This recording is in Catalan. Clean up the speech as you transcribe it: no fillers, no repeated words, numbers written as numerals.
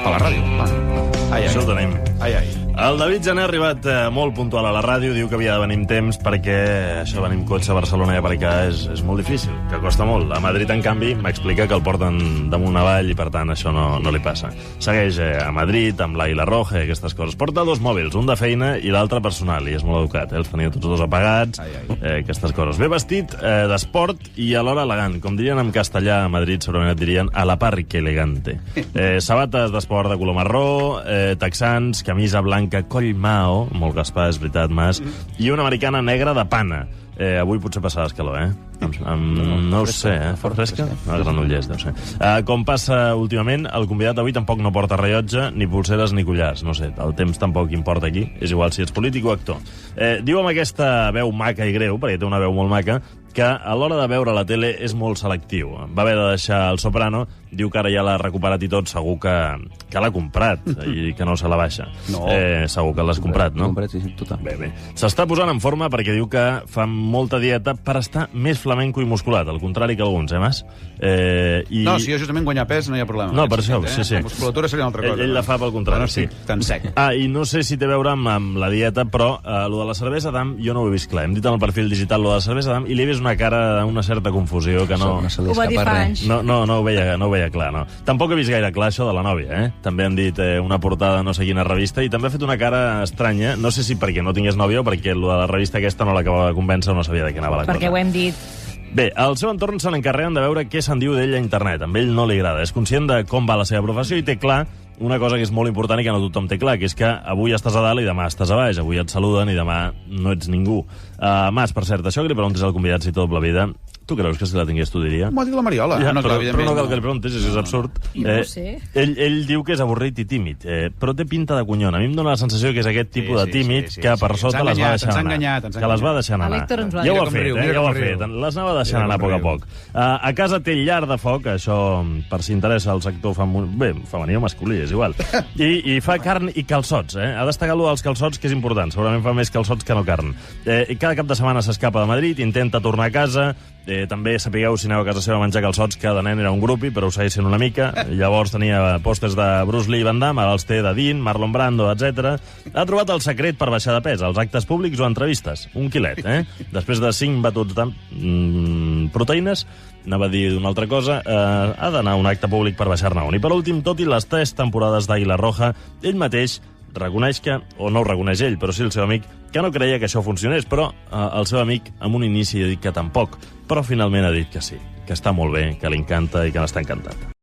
a la ràdio. Això ho tenim. Ai. El David Jané ha arribat molt puntual a la ràdio, diu que havia de venir amb temps perquè això venir amb cotxe a Barcelona i a aparcar és molt difícil, que costa molt. A Madrid, en canvi, m'explica que el porten damunt avall i, per tant, això no li passa. Segueix a Madrid, amb l'Àguila Roja i aquestes coses. Porta 2 mòbils, un de feina i l'altre personal, i és molt educat. Els tenia tots 2 apagats, aquestes coses. Ve vestit d'esport i alhora elegant. Com dirien en castellà a Madrid, segurament et dirien a la par que elegante. Sabates d'esport de color marró, texans, camisa blanca, coll Mao, molt Gaspar, és veritat, Mas, i una americana negra de pana. Avui potser passaràs calor, no ho sé, Fa fresca? Granollers, deu ser. Com passa últimament, el convidat d'avui tampoc no porta rellotge, ni pulseres ni collars. No sé, el temps tampoc importa aquí. És igual si ets polític o actor. Diu amb aquesta veu maca i greu, perquè té una veu molt maca, que a l'hora de veure la tele és molt selectiu. Va haver de deixar el Soprano, diu que ara ja l'ha recuperat i tot, segur que l'ha comprat i que no se la baixa. No. Segur que l'has comprat, no? Comprat, sí, total. Bé. S'està posant en forma perquè diu que fa molta dieta per estar més flamenco i musculat, al contrari que alguns, Mas? No, si jo justament guanyar pes no hi ha problema. No, per això, sí. La musculatura seria una altra cosa. Ell la fa pel contrari, sí. Tan sec. I no sé si té a veure amb la dieta, però lo de la cervesa d'Am jo no ho he vist clar. Hem dit en el perfil digital lo de la cervesa d'Am i li he vist una cara, una certa confusió que no... No se li escapa res. No ho veia clar, no. Tampoc he vist gaire clar això de la nòvia, També han dit una portada no sé quina revista i també ha fet una cara estranya, no sé si perquè no tingués nòvia o perquè lo de la revista aquesta no l'acabava de convèncer o no sabia de què anava la cosa. Perquè ho hem dit. Bé, al seu entorn se n'encarreguen de veure què se'n diu d'ell a internet. A ell no li agrada. És conscient de com va la seva professió i té clar una cosa que és molt important i que no tothom té clar, que és que avui estàs a dalt i demà estàs a baix. Avui et saluden i demà no ets ningú. Mas, per cert, això que li preguntes al convidat si tot la vida... Tu creus que si la tingués tu diria? M'ho ha dit la Mariola. Ja, però no cal que li preguntis, és absurd. No ho sé. Ell diu que és avorrit i tímid, però té pinta de conyon. A mi em dóna la sensació que és aquest tipus de tímid que per sota les va deixant anar. Que les va deixant anar. Ja ho ha fet, ja ho ha fet. Les anava deixant anar a poc a poc. A casa té llar de foc, això per si interessa el sector femení o masculí, és igual. I fa carn i calçots. Ha destacat allò dels calçots, que és important. Segurament fa més calçots que no carn. Cada cap de setmana s'escapa de Madrid, intenta tornar a casa. També sapigueu, si aneu a casa seva a menjar calçots, que de nen era un grupi, però ho segueix sent una mica. Llavors tenia pòsters de Bruce Lee i Van Damme, ara els té de Dean, Marlon Brando, etc. Ha trobat el secret per baixar de pes, als actes públics o entrevistes. Un quilet, Després de 5 batuts de proteïnes, anava a dir una altra cosa, ha d'anar a un acte públic per baixar-ne un. I per últim, tot i les 3 temporades d'Àguila Roja, ell mateix reconeix que, o no ho reconeix ell, però sí el seu amic, que no creia que això funcionés, però el seu amic en un inici ha dit que tampoc, però finalment ha dit que sí, que està molt bé, que li encanta i que n'està encantat.